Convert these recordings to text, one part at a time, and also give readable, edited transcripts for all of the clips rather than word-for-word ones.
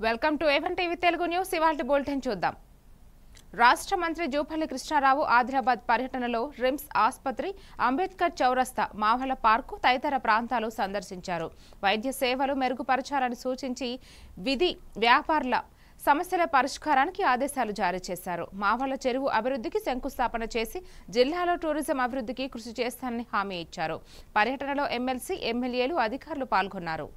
Welcome to A1 TV Telugu news. ఇవాల్టి bulletin చూద్దాం. రాష్ట్ర మంత్రి జూపల్లి కృష్ణారావు ఆదిలాబాద్ పర్యటనలో రిమ్స్ ఆసుపత్రి, అంబేద్కర్ చౌరస్తా, మావల పార్కు తదితర ప్రాంతాలు సందర్శించారు. వైద్య సేవలు మెరుగుపరచాలని సూచించి విధి వ్యాపారుల సమస్యల పరిష్కారానికి ఆదేశాలు జారీ చేశారు. మావల చెరువు అభివృద్ధికి శంకుస్థాపన చేసి జిల్లాలో టూరిజం అభివృద్ధికి కృషి చేస్తానని హామీ ఇచ్చారు. పర్యటనలో ఎమ్మెల్సీ, ఎమ్మెల్యేలు, అధికారులు పాల్గొన్నారు.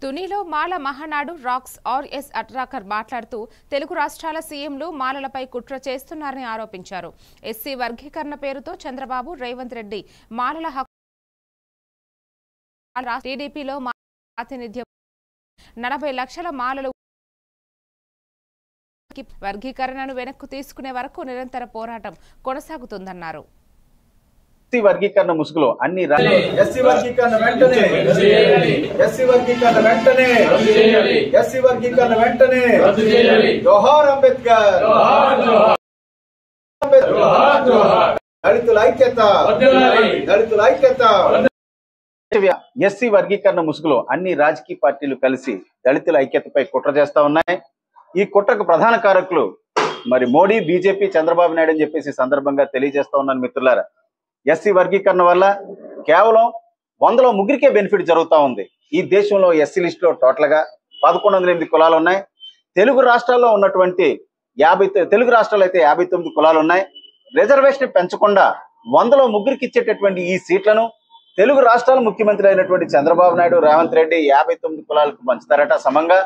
తునిలో మాల మహానాడు రాక్స్ ఆర్ఎస్ అట్రాకర్ మాట్లాడుతూ తెలుగు రాష్ట్రాల సీఎంలు మాలలపై కుట్ర చేస్తున్నారని ఆరోపించారు. ఎస్సీ వర్గీకరణ పేరుతో చంద్రబాబు, రేవంత్ రెడ్డి మాలల హక్కు టీడీపీలో ప్రాతినిధ్యం 40 లక్షల మాలలు వర్గీకరణను వెనక్కు తీసుకునే వరకు నిరంతర పోరాటం కొనసాగుతుందన్నారు. ఎస్సీ వర్గీకరణ ముసుగులో అన్ని ఎస్సీ వర్గీకరణ వెంటనే జోహార్ అంబేద్కర్, దళితుల ఐక్యత. ఎస్సీ వర్గీకరణ ముసుగులో అన్ని రాజకీయ పార్టీలు కలిసి దళితుల ఐక్యతపై కుట్ర చేస్తా ఉన్నాయి. ఈ కుట్రకు ప్రధాన కారకులు మరి మోడీ, బీజేపీ, చంద్రబాబు నాయుడు అని చెప్పేసి సందర్భంగా తెలియజేస్తా ఉన్నాను మిత్రులారా. ఎస్సీ వర్గీకరణ వల్ల కేవలం 100లో ముగ్గురికే బెనిఫిట్ జరుగుతూ ఉంది. ఈ దేశంలో ఎస్సీ లిస్టులో టోటల్ గా 1108 కులాలు ఉన్నాయి. తెలుగు రాష్ట్రాల్లో ఉన్నటువంటి 59 కులాలు ఉన్నాయి. రిజర్వేషన్ పెంచకుండా 100లో ముగ్గురికి ఇచ్చేటటువంటి ఈ సీట్లను తెలుగు రాష్ట్రాల ముఖ్యమంత్రి అయినటువంటి చంద్రబాబు నాయుడు, రేవంత్ రెడ్డి 59 కులాలకు పంచుతారట సమంగా.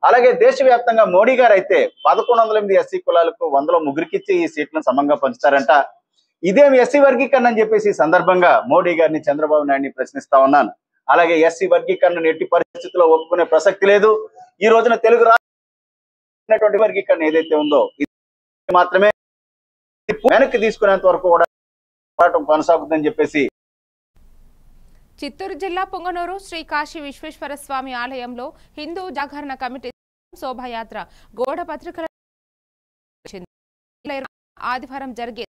అలాగే దేశవ్యాప్తంగా మోడీ గారు అయితే 1108 ఎస్సీ కులాలకు 100లో ముగ్గురికి ఇచ్చి ఈ సీట్లను సమంగా పంచుతారంట. ఇదేమి ఎస్సీ వర్గీకరణ అని చెప్పేసి సందర్భంగా మోడీ గారిని, చంద్రబాబు నాయుడిని ప్రశ్నిస్తా ఉన్నాను. అలాగే ఎస్సీ వర్గీకరణ ఎట్టి పరిస్థితుల్లో ఒప్పుకునే ప్రసక్తి లేదు. ఈ రోజున తెలుగు రాష్ట్ర వర్గీకరణ ఏదైతే ఉందో ఇది మాత్రమే వెనక్కి తీసుకునేంత వరకు కూడా పోరాటం కొనసాగుతుందని చెప్పేసి. చిత్తూరు జిల్లా పుంగనూరు శ్రీ కాశీ విశ్వేశ్వర స్వామి ఆలయంలో హిందూ జాగరణ కమిటీ శోభాయాత్ర గోడ పత్రికల ఆదివారం జరిగే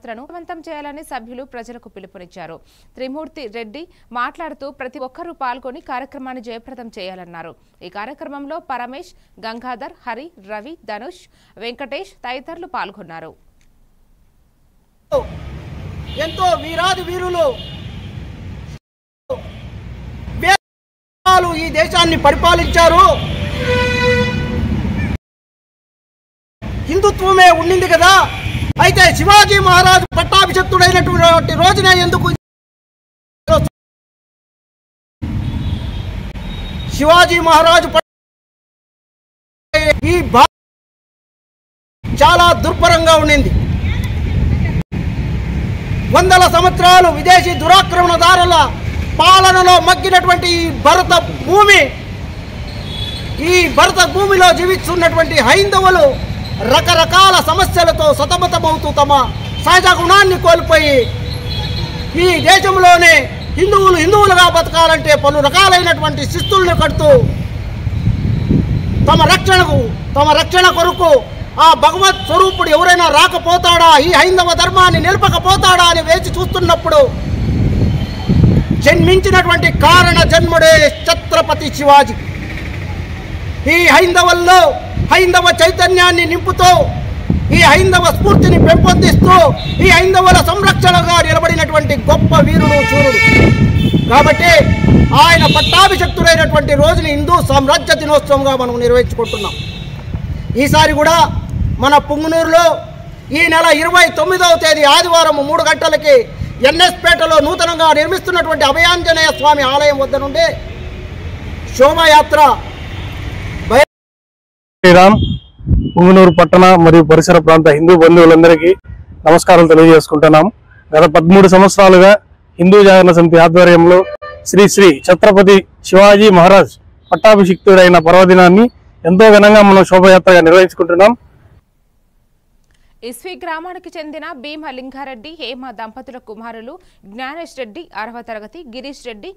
విజయవంతం చేయాలని సభ్యులు ప్రజలకు పిలుపునిచ్చారు. త్రిమూర్తి రెడ్డి మాట్లాడుతూ ప్రతి ఒక్కరూ పాల్గొని కార్యక్రమాన్ని జయప్రదం చేయాలన్నారు. ఈ కార్యక్రమంలో పరమేష్, గంగాధర్, హరి, రవి, ధనుష్, వెంకటేష్ తదితరులు పాల్గొన్నారు. ఎంతో వీరాది వీరులు ఈ దేశాన్ని పరిపాలించారు. హిందుత్వమే ఉండింది కదా. అయితే శివాజీ మహారాజు పట్టాభిషక్తుడైనటువంటి రోజునే ఎందుకు శివాజీ మహారాజు ఈ చాలా దుర్భరంగా ఉండింది. 100ల సంవత్సరాలు విదేశీ దురాక్రమణదారుల పాలనలో మగ్గినటువంటి ఈ భరత భూమిలో జీవిస్తున్నటువంటి హైందవులు రకరకాల సమస్యలతో సతమతమవుతూ తమ సహజ గుణాన్ని కోల్పోయి ఈ దేశంలోనే హిందువులుగా బతకాలంటే పలు రకాలైనటువంటి శిస్తులను కడుతూ తమ రక్షణ కొరకు ఆ భగవత్ స్వరూపుడు ఎవరైనా రాకపోతాడా, ఈ హైందవ ధర్మాన్ని నిలపకపోతాడా అని వేచి చూస్తున్నప్పుడు జన్మించినటువంటి కారణ జన్ముడే ఛత్రపతి శివాజీ. ఈ హైందవుల్లో హైందవ చైతన్యాన్ని నింపుతూ, ఈ హైందవ స్ఫూర్తిని పెంపొందిస్తూ, ఈ హైందవుల సంరక్షణగా నిలబడినటువంటి గొప్ప వీరుడు శూరుడు. కాబట్టి ఆయన పట్టాభిషక్తుడైనటువంటి రోజుని హిందూ సామ్రాజ్య దినోత్సవంగా మనం నిర్వహించుకుంటున్నాం. ఈసారి కూడా మన పుంగనూరులో ఈ నెల 29వ తేదీ ఆదివారం 3 గంటలకి ఎన్ఎస్పేటలో నూతనంగా నిర్మిస్తున్నటువంటి అభయాంజనేయ స్వామి ఆలయం వద్ద నుండి శోభాయాత్ర శ్రీరామ్ పుంగనూరు పట్టణ మరియు పరిసర ప్రాంత హిందూ బంధువులందరికీ నమస్కారాలు తెలియజేసుకుంటున్నాం. గత 13 సంవత్సరాలుగా హిందూ జాగరణ సమితి ఆధ్వర్యంలో శ్రీ శ్రీ ఛత్రపతి శివాజీ మహారాజ్ పట్టాభిషిక్తుడైన పర్వదినాన్ని ఎంతో ఘనంగా మనం శోభయాత్రగా నిర్వహించుకుంటున్నాం. ఇస్వి గ్రామానికి చెందిన భీమ లింగారెడ్డి, హేమ దంపతుల కుమారులు జ్ఞానేష్ రెడ్డి 6వ తరగతి, గిరీష్ రెడ్డి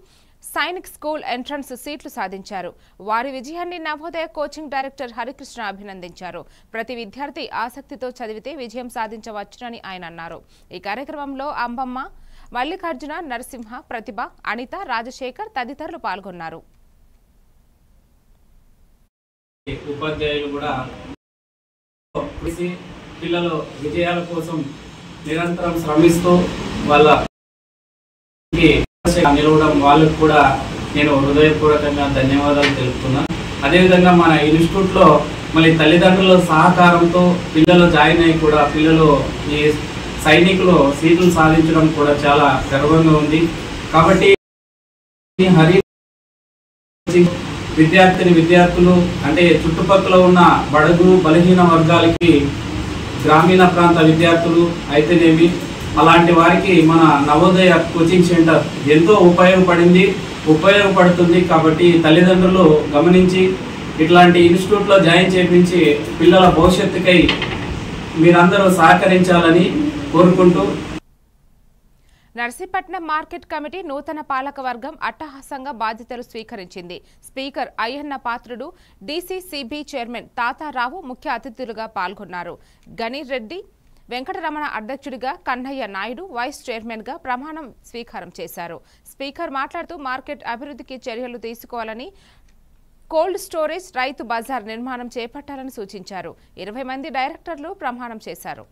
సైనిక్ స్కూల్ ఎంట్రన్స్ సీట్లు సాధించారు. వారి విజయాన్ని నవోదయ కోచింగ్ డైరెక్టర్ హరికృష్ణ అభినందించారు. ప్రతి విద్యార్థి ఆసక్తితో చదివితే విజయం సాధించవచ్చునని ఆయన అన్నారు. ఈ కార్యక్రమంలో అంబమ్మ, మల్లికార్జున, నరసింహ, ప్రతిభ, అనిత, రాజశేఖర్ తదితరులు పాల్గొన్నారు. ఉపాధ్యాయులు కూడా పిల్లల విజయాల కోసం నిరంతరం శ్రమిస్తూ వాళ్ళ నిలవడం వాళ్ళకు కూడా నేను హృదయపూర్వకంగా ధన్యవాదాలు తెలుపుతున్నా. అదేవిధంగా మన ఇన్స్టిట్యూట్లో మళ్ళీ తల్లిదండ్రుల సహకారంతో పిల్లలు జాయిన్ అయ్యి కూడా పిల్లలు ఈ సైనికులు సీట్లు సాధించడం కూడా చాలా గర్వంగా ఉంది. కాబట్టి హరి విద్యార్థులు అంటే చుట్టుపక్కల ఉన్న బడుగు బలహీన వర్గాలకి, గ్రామీణ ప్రాంత విద్యార్థులు అయితేనేమి, అలాంటి వారికి మన నవోదయ కోచింగ్ సెంటర్ ఎంతో ఉపయోగపడుతుంది. కాబట్టి తల్లిదండ్రులు గమనించి ఇట్లాంటి ఇన్స్టిట్యూట్లో జాయిన్ చేయించి పిల్లల భవిష్యత్తుకై మీరందరూ సహకరించాలని కోరుకుంటూ, నర్సీపట్నం మార్కెట్ కమిటీ నూతన పాలక వర్గం అట్టహాసంగా బాధ్యతలు స్వీకరించింది. Speaker Ayyanna Patrudu, DCCB chairman Tatarao ముఖ్య అతిథులుగా పాల్గొన్నారు. గణీర్ రెడ్డి వెంకటరమణ అధ్యక్షుడిగా, కన్నయ్య నాయుడు వైస్ చైర్మన్గా ప్రమాణం స్వీకారం చేశారు. స్పీకర్ మాట్లాడుతూ మార్కెట్ అభివృద్ధికి చర్యలు తీసుకోవాలని, కోల్డ్ స్టోరేజ్, రైతు బజార్ నిర్మాణం చేపట్టాలని సూచించారు. 20 మంది డైరెక్టర్లు ప్రమాణం చేశారు.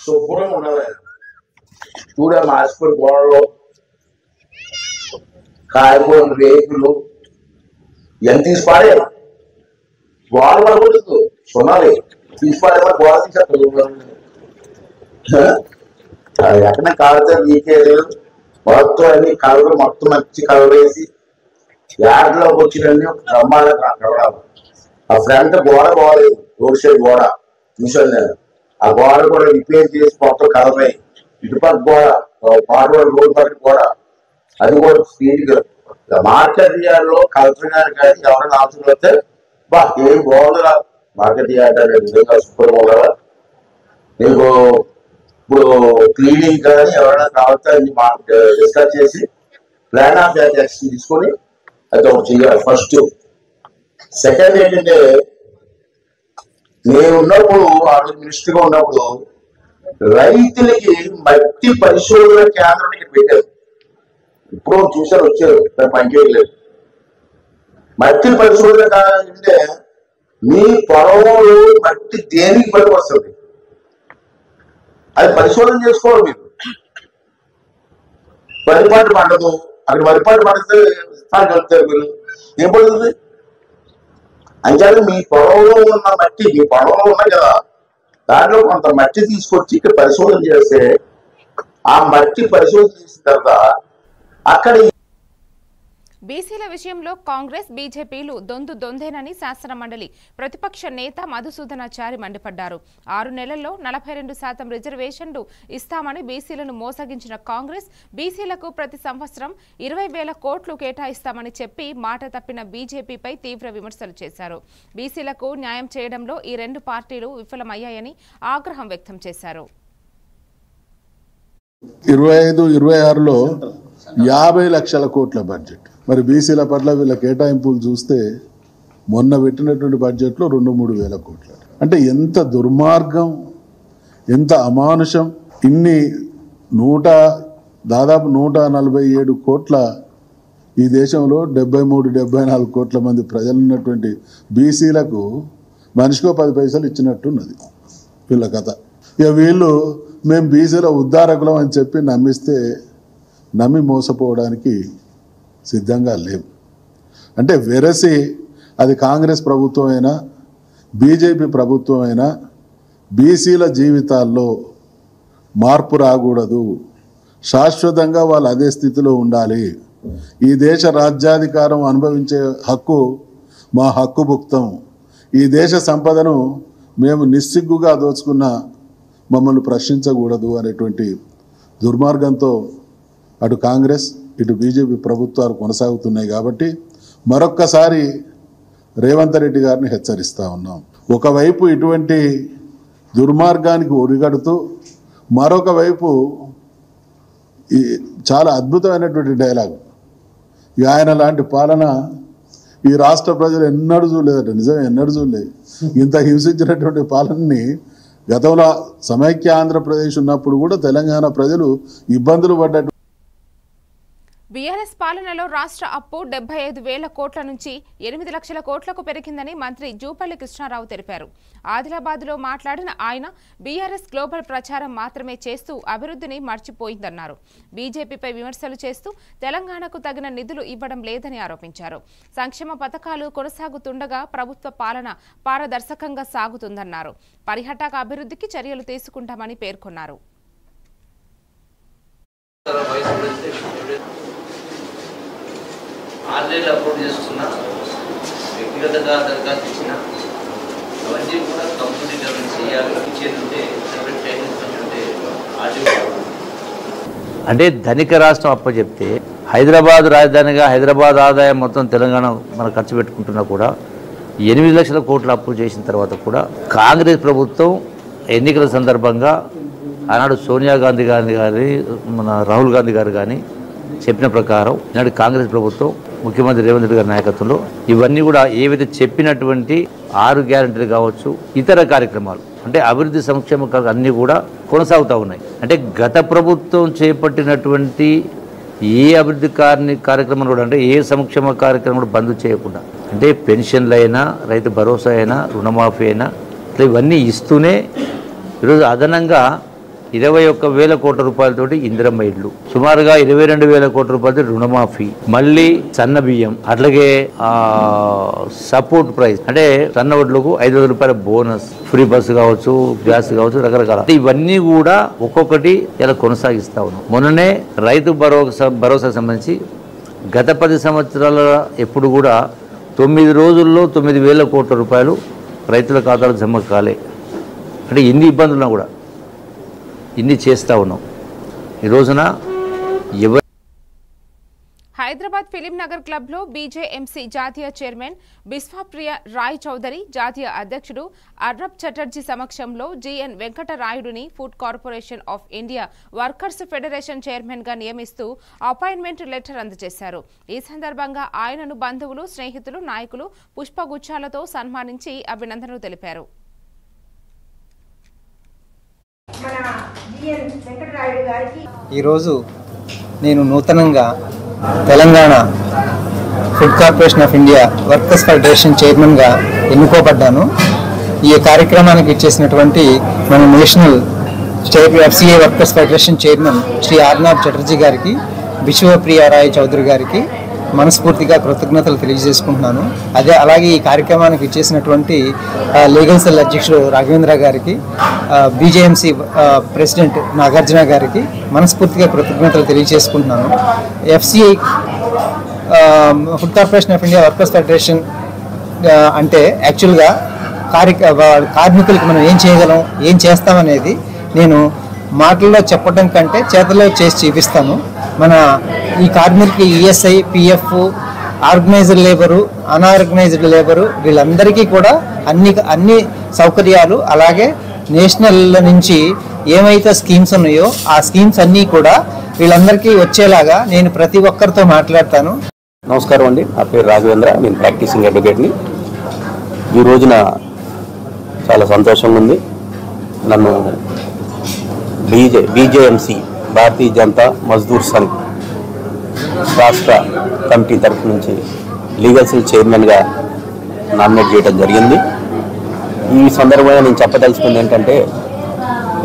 శుభ్రంగా ఉండాలి. చూడ మార్చిపోయి గోడలు, కాయకూర రేకులు ఎంత తీసి పాడేయాలి. గోడ పడకూడదు, సునాలి తీసి పాడేమో గోడ తీసేస్తారు. ఎక్కడ కాలుతో నీకేది మొత్తం అన్ని కలర్ మొత్తం మంచి కలర్ వేసి యాడ్లోకి వచ్చినన్ని బ్రహ్మాండంగా కలవాలి. ఆ ఫ్రంట్ గోడ బాగలేదు, రోడ్ సైడ్ గోడ చూసాను నేను. ఆ గోడ కూడా రిపేర్ చేసి మొత్తం కలర్ అయ్యి, ఇటుపక్క గోడ పాడవాడు రోడ్ పక్కన గోడ అది కూడా స్పీడ్ మార్కెట్ యార్డ్లో కలెక్టర్ గారు కానీ ఎవరైనా ఆఫీసులు వస్తే బా ఏం బాగుందిరా మార్కెట్ యార్డ్ అనేది నిజంగా సూపర్ ఉండాలా. నీకు ఇప్పుడు క్లీనింగ్ కానీ ఎవరైనా కావాలంటే డిస్కస్ చేసి ప్లాన్ ఆఫ్ యాక్షన్ తీసుకొని అది ఒకటి చేయాలి. ఫస్ట్ సెకండ్ ఏంటంటే, నేను ఉన్నప్పుడు మినిస్టర్గా ఉన్నప్పుడు రైతులకి మట్టి పరిశోధన కేంద్రం ఇక్కడ పెట్టారు. ఇప్పుడు చూసారు వచ్చారు, పనిచేయలేదు. మట్టి పరిశోధన అంటే మీ పొలంలో మట్టి దేనికి పనికి వస్తుంది అది పరిశోధన చేసుకోవాలి. మీరు వరిపాటు పండదు, అక్కడ వరిపాటు పండితే కలుపుతారు, మీరు ఏం పడుతుంది అంటే మీ పొలంలో ఉన్న మట్టి, మీ పొలంలో ఉన్నాయి కదా దాంట్లో కొంత మట్టి తీసుకొచ్చి ఇక్కడ పరిశోధన చేస్తే ఆ మట్టి పరిశోధన చేసిన తర్వాత అక్కడ బీసీల విషయంలో కాంగ్రెస్, బీజేపీలు దొందేనని శాసనమండలి ప్రతిపక్ష నేత మధుసూదనాచారి మండిపడ్డారు. 6 నెలల్లో 42% రిజర్వేషన్లు ఇస్తామని బీసీలను మోసగించిన కాంగ్రెస్, బీసీలకు ప్రతి సంవత్సరం 20,000 కోట్లు కేటాయిస్తామని చెప్పి మాట తప్పిన బీజేపీపై తీవ్ర విమర్శలు చేశారు. బీసీలకు న్యాయం చేయడంలో ఈ 2 పార్టీలు విఫలమయ్యాయని ఆగ్రహం వ్యక్తం చేశారు. 25-26లో 50 లక్షల కోట్ల బడ్జెట్. మరి బీసీల పట్ల వీళ్ళ కేటాయింపులు చూస్తే మొన్న పెట్టినటువంటి బడ్జెట్లో 2-3 వేల కోట్లు. అంటే ఎంత దుర్మార్గం, ఎంత అమానుషం. ఇన్ని దాదాపు 147 కోట్ల ఈ దేశంలో 73-74 కోట్ల మంది ప్రజలు ఉన్నటువంటి బీసీలకు మనిషికో 10 పైసలు ఇచ్చినట్టున్నది వీళ్ళ కథ. ఇక వీళ్ళు మేము బీసీల ఉద్ధారకులం అని చెప్పి నమ్మి మోసపోవడానికి సిద్ధంగా లేవు. అంటే వెరసి అది కాంగ్రెస్ ప్రభుత్వం అయినా బీజేపీ ప్రభుత్వం అయినా బీసీల జీవితాల్లో మార్పు రాకూడదు, శాశ్వతంగా వాళ్ళు అదే స్థితిలో ఉండాలి. ఈ దేశ రాజ్యాధికారం అనుభవించే హక్కు మా హక్కు భుక్తం. ఈ దేశ సంపదను మేము నిస్సిగ్గుగా దోచుకున్న మమ్మల్ని ప్రశ్నించకూడదు అనేటువంటి దుర్మార్గంతో అటు కాంగ్రెస్ ఇటు బీజేపీ ప్రభుత్వాలు కొనసాగుతున్నాయి. కాబట్టి మరొక్కసారి రేవంత్ రెడ్డి గారిని హెచ్చరిస్తూ ఉన్నాం. ఒకవైపు ఇటువంటి దుర్మార్గానికి ఒడిగడుతూ మరొక వైపు ఈ చాలా అద్భుతమైనటువంటి డైలాగ్, ఆయన లాంటి పాలన ఈ రాష్ట్ర ప్రజలు ఎన్నడూ చూడలేదట. నిజమే, ఎన్నడూ చూడలేదు. ఇంత హింసించినటువంటి పాలనని గతంలో సమైక్య ఆంధ్రప్రదేశ్ ఉన్నప్పుడు కూడా తెలంగాణ ప్రజలు ఇబ్బందులు పడ్డట్టు. బీఆర్ఎస్ పాలనలో రాష్ట్ర అప్పు 75,000 కోట్ల నుంచి 8 లక్షల కోట్లకు పెరిగిందని మంత్రి జూపల్లి కృష్ణారావు తెలిపారు. ఆదిలాబాద్లో మాట్లాడిన ఆయన బీఆర్ఎస్ గ్లోబల్ ప్రచారం మాత్రమే చేస్తూ అభివృద్ధిని మర్చిపోయిందన్నారు. బీజేపీపై విమర్శలు చేస్తూ తెలంగాణకు తగిన నిధులు ఇవ్వడం లేదని ఆరోపించారు. సంక్షేమ పథకాలు కొనసాగుతుండగా ప్రభుత్వ పాలన పారదర్శకంగా సాగుతుందన్నారు. పర్యాటక అభివృద్ధికి చర్యలు తీసుకుంటామని పేర్కొన్నారు. ఆన్లైన్లో అప్లోడ్ చేసుకున్నా, వ్యక్తిగతంగా దరఖాస్తు ఇచ్చిన అవన్నీ కూడా కంప్యూటర్ చేయాలి. ఇచ్చేదంటే సెపరేట్ ట్రైనింగ్ ఆర్డీఓ. అంటే ధనిక రాష్ట్రం అప్పచెప్తే హైదరాబాద్ రాజధానిగా హైదరాబాద్ ఆదాయం మొత్తం తెలంగాణ మనం ఖర్చు పెట్టుకుంటున్నా కూడా 8 లక్షల కోట్ల అప్పు చేసిన తర్వాత కూడా కాంగ్రెస్ ప్రభుత్వం ఎన్నికల సందర్భంగా ఆనాడు సోనియా గాంధీ గారి కానీ మన రాహుల్ గాంధీ గారు కానీ చెప్పిన ప్రకారం ఈనాడు కాంగ్రెస్ ప్రభుత్వం ముఖ్యమంత్రి రేవంత్ రెడ్డి గారి నాయకత్వంలో ఇవన్నీ కూడా ఏవైతే చెప్పినటువంటి 6 గ్యారెంటీలు కావచ్చు, ఇతర కార్యక్రమాలు అంటే అభివృద్ధి సంక్షేమ అన్నీ కూడా కొనసాగుతూ ఉన్నాయి. అంటే గత ప్రభుత్వం చేపట్టినటువంటి ఏ అభివృద్ధి కార్యక్రమం కూడా అంటే ఏ సంక్షేమ కార్యక్రమం కూడా బంద్ చేయకుండా అంటే పెన్షన్లు అయినా, రైతు భరోసా అయినా, రుణమాఫీ అయినా ఇవన్నీ ఇస్తూనే ఈరోజు అదనంగా 21,000 కోట్ల రూపాయలతోటి ఇందిరమ్మ ఇళ్ళు, సుమారుగా 22,000 కోట్ల రూపాయలతో రుణమాఫీ, మళ్ళీ సన్న బియ్యం, అట్లాగే సపోర్ట్ ప్రైస్ అంటే సన్న వడ్లకు 500 రూపాయల బోనస్, ఫ్రీ బస్సు కావచ్చు, గ్యాస్ కావచ్చు, రకరకాల ఇవన్నీ కూడా ఒక్కొక్కటి ఇలా కొనసాగిస్తా ఉన్నాం. మొన్ననే రైతు భరోసాకు సంబంధించి గత 10 సంవత్సరాల ఎప్పుడు కూడా 9 రోజుల్లో 9,000 కోట్ల రూపాయలు రైతుల ఖాతాలో జమ కాలే. అంటే ఎన్ని ఇబ్బందులున్నా కూడా ఇన్ని చేస్తూ ఉన్నాం. ఈ రోజున హైదరాబాద్ ఫిలిం నగర్ క్లబ్ లో బీజేఎంసీ జాతీయ చైర్మన్ బిస్వాప్రియ రాయ్ చౌదరి, జాతీయ అధ్యక్షుడు అర్నబ్ చటర్జీ సమక్షంలో జీఎన్ వెంకటరాయుడుని food corporation of India workers federation chairman గా నియమిస్తూ అపాయింట్మెంట్ లెటర్ అందజేశారు. ఈ సందర్భంగా ఆయనను బంధువులు, స్నేహితులు, నాయకులు పుష్పగుచ్చాలతో సన్మానించి అభినందనలు తెలిపారు. ఈరోజు నేను నూతనంగా Telangana food corporation of India workers federation చైర్మన్గా ఎన్నుకోబడ్డాను. ఈ కార్యక్రమానికి ఇచ్చేసినటువంటి మన national state FCA workers federation chairman Shri Arnab Chatterjee గారికి, బిశ్వప్రియ రాయ్ చౌదరి గారికి మనస్ఫూర్తిగా కృతజ్ఞతలు తెలియజేసుకుంటున్నాను. అలాగే ఈ కార్యక్రమానికి ఇచ్చేసినటువంటి లీగల్ సెల్ అధ్యక్షుడు రాఘవేంద్ర గారికి, బీజేఎంసీ ప్రెసిడెంట్ నాగార్జున గారికి మనస్ఫూర్తిగా కృతజ్ఞతలు తెలియజేసుకుంటున్నాను. FCI food corporation of India workers federation అంటే యాక్చువల్గా కార్మికులకు మనం ఏం చేయగలం, ఏం చేస్తామనేది నేను మాటల్లో చెప్పడం కంటే చేతల్లో చేసి చూపిస్తాను. మన ఈ కార్మికులకి ESI, PF, organised labour, unorganised labour వీళ్ళందరికీ కూడా అన్ని సౌకర్యాలు, అలాగే నేషనల్ నుంచి ఏమైతే స్కీమ్స్ ఉన్నాయో ఆ స్కీమ్స్ అన్నీ కూడా వీళ్ళందరికీ వచ్చేలాగా నేను ప్రతి ఒక్కరితో మాట్లాడతాను. నమస్కారం అండి, నా పేరు రాఘవేంద్ర, నేను ప్రాక్టీసింగ్ అడ్వకేట్ని. ఈ రోజున చాలా సంతోషంగా ఉంది. నన్ను బీజేఎంసీ భారతీయ జనతా మజ్దూర్ సంఘ్ రాష్ట్ర కమిటీ తరఫు నుంచి లీగల్ సెల్ చైర్మన్గా నామినేట్ చేయడం జరిగింది. ఈ సందర్భంగా నేను చెప్పదలుచుకుంది ఏంటంటే,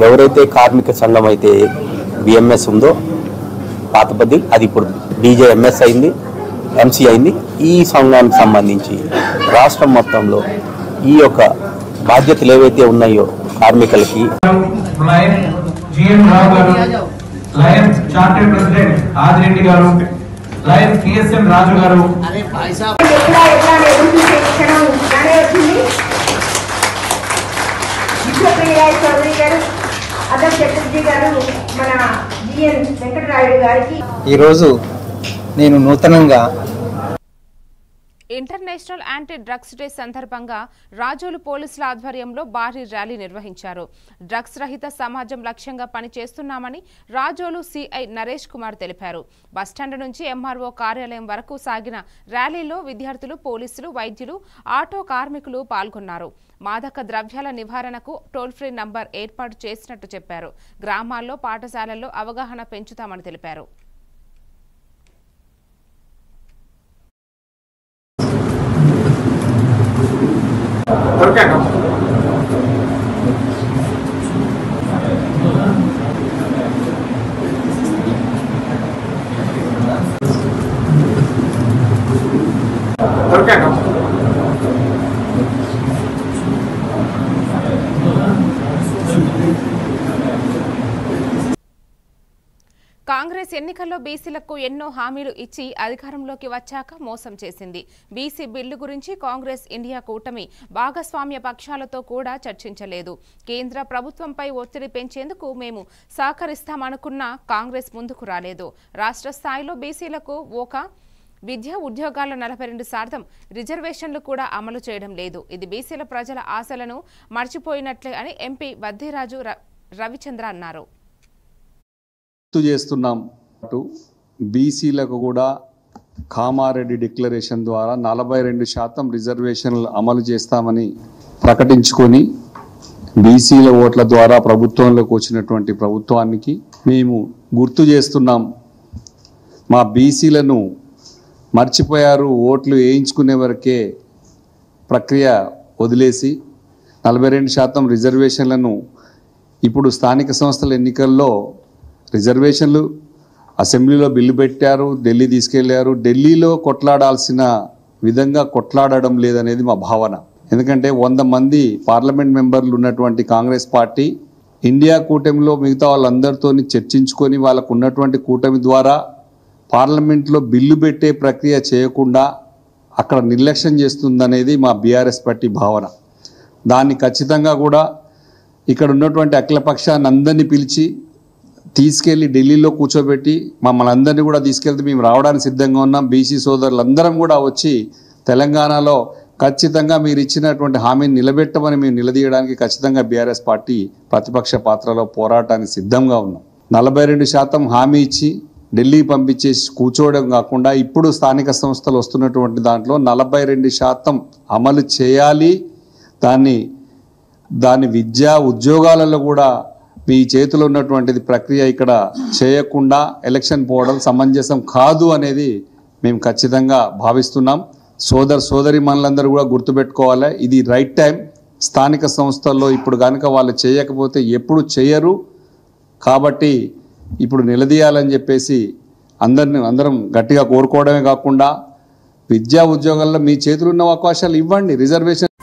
ఎవరైతే కార్మిక సంఘం అయితే బిఎంఎస్ ఉందో పాత పద్ధతి, అది ఇప్పుడు బీజేఎంఎస్ అయింది, ఎంసీ అయింది. ఈ సంఘానికి సంబంధించి రాష్ట్రం మొత్తంలో ఈ యొక్క బాధ్యతలు ఏవైతే ఉన్నాయో కార్మికులకి లయన్స్ చార్టెడ్ ప్రెసిడెంట్ ఆదిరెడ్డి గారు, లయన్స్ కెఎస్ఎం రాజు గారు, ఈరోజు నేను నూతనంగా ఇంటర్నేషనల్ యాంటీ డ్రగ్స్ డే సందర్భంగా రాజోలు పోలీసుల ఆధ్వర్యంలో భారీ ర్యాలీ నిర్వహించారు. డ్రగ్స్ రహిత సమాజం లక్ష్యంగా పనిచేస్తున్నామని రాజోలు సిఐ నరేష్ కుమార్ తెలిపారు. బస్టాండ్ నుంచి ఎంఆర్ఓ కార్యాలయం వరకు సాగిన ర్యాలీలో విద్యార్థులు, పోలీసులు, వైద్యులు, ఆటో కార్మికులు పాల్గొన్నారు. మాదక ద్రవ్యాల నివారణకు టోల్ ఫ్రీ నంబర్ ఏర్పాటు చేసినట్టు చెప్పారు. గ్రామాల్లో, పాఠశాలల్లో అవగాహన పెంచుతామని తెలిపారు. కాంగ్రెస్ ఎన్నికల్లో బీసీలకు ఎన్నో హామీలు ఇచ్చి అధికారంలోకి వచ్చాక మోసం చేసింది. బీసీ బిల్లు గురించి కాంగ్రెస్ ఇండియా కూటమి భాగస్వామ్య పక్షాలతో కూడా చర్చించలేదు. కేంద్ర ప్రభుత్వంపై ఒత్తిడి పెంచేందుకు మేము సహకరిస్తామనుకున్నా కాంగ్రెస్ ముందుకు రాలేదు. రాష్ట్ర స్థాయిలో బీసీలకు ఒక విద్య, ఉద్యోగాల 42% రిజర్వేషన్లు కూడా అమలు చేయడం లేదు. ఇది బీసీల ప్రజల ఆశలను మర్చిపోయినట్లే అని ఎంపీ వద్దిరాజు రవిచంద్ర అన్నారు. చేస్తున్నాం. బీసీలకు కూడా కామారెడ్డి డిక్లరేషన్ ద్వారా 42% రిజర్వేషన్లు అమలు చేస్తామని ప్రకటించుకొని బీసీల ఓట్ల ద్వారా ప్రభుత్వంలోకి వచ్చినటువంటి ప్రభుత్వానికి మేము గుర్తు చేస్తున్నాం. మా బీసీలను మర్చిపోయారు, ఓట్లు వేయించుకునే వరకే ప్రక్రియ వదిలేసి 42% రిజర్వేషన్లను ఇప్పుడు స్థానిక సంస్థల ఎన్నికల్లో రిజర్వేషన్లు అసెంబ్లీలో బిల్లు పెట్టారు, ఢిల్లీ తీసుకెళ్లారు. ఢిల్లీలో కొట్లాడాల్సిన విధంగా కొట్లాడడం లేదనేది మా భావన. ఎందుకంటే 100 మంది పార్లమెంట్ మెంబర్లు ఉన్నటువంటి కాంగ్రెస్ పార్టీ ఇండియా కూటమిలో మిగతా వాళ్ళందరితో చర్చించుకొని వాళ్ళకు ఉన్నటువంటి కూటమి ద్వారా పార్లమెంట్లో బిల్లు పెట్టే ప్రక్రియ చేయకుండా అక్కడ నిర్లక్ష్యం చేస్తుందనేది మా బీఆర్ఎస్ పార్టీ భావన. దాన్ని ఖచ్చితంగా కూడా ఇక్కడ ఉన్నటువంటి అఖిలపక్షాన్ని అందరినీ పిలిచి తీసుకెళ్లి ఢిల్లీలో కూర్చోబెట్టి మమ్మల్ని అందరినీ కూడా తీసుకెళ్తే మేము రావడానికి సిద్ధంగా ఉన్నాం. బీసీ సోదరులందరం కూడా వచ్చి తెలంగాణలో ఖచ్చితంగా మీరు ఇచ్చినటువంటి హామీని నిలబెట్టమని మేము నిలదీయడానికి ఖచ్చితంగా బీఆర్ఎస్ పార్టీ ప్రతిపక్ష పాత్రలో పోరాటానికి సిద్ధంగా ఉన్నాం. 42% హామీ ఇచ్చి ఢిల్లీ పంపించేసి కూర్చోవడం కాకుండా ఇప్పుడు స్థానిక సంస్థలు వస్తున్నటువంటి దాంట్లో 42% అమలు చేయాలి. దాన్ని విద్యా ఉద్యోగాలలో కూడా మీ చేతిలో ఉన్నటువంటిది ప్రక్రియ ఇక్కడ చేయకుండా ఎలక్షన్ పోవడం సమంజసం కాదు అనేది మేము ఖచ్చితంగా భావిస్తున్నాం. సోదరి మనలందరూ కూడా గుర్తుపెట్టుకోవాలి, ఇది రైట్ టైం. స్థానిక సంస్థల్లో ఇప్పుడు కనుక వాళ్ళు చేయకపోతే ఎప్పుడు చేయరు. కాబట్టి ఇప్పుడు నిలదీయాలని చెప్పేసి అందరం గట్టిగా కోరుకోవడమే కాకుండా విద్యా ఉద్యోగాల్లో మీ చేతులు ఉన్న అవకాశాలు ఇవ్వండి. రిజర్వేషన్